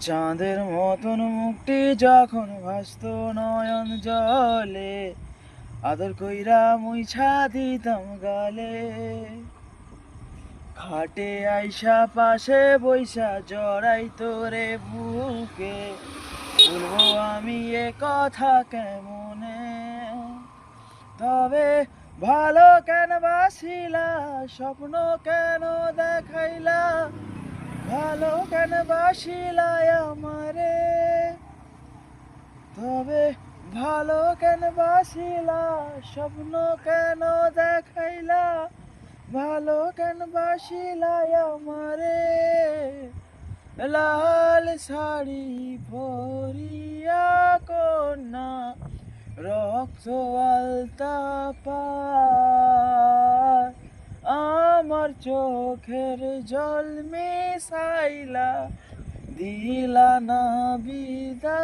চাঁদের মতন মুখটি যখন ভাসতো নয়ন জলে, আদর কইরা মুইছা দিতাম গালে। খাটে আইসা পাশে বইসা জড়াই তোরে বুকে, বলবো আমি এ কথা কেমনে। তবে ভালো কেন বাসিলা, স্বপ্ন কেন দেখাইলা, ভালো কেন বাসিলাই আমারে। তবে ভালো কেন বাসিলা, স্বপ্ন কেন দেখাইলা, ভালো কেন বাসিলাই আমারে। লাল শাড়ি পরিয়া কন্যা, রক্ত আলতা পায়, আমার চোখের জল মিশাইলা দিলা না বিদায়।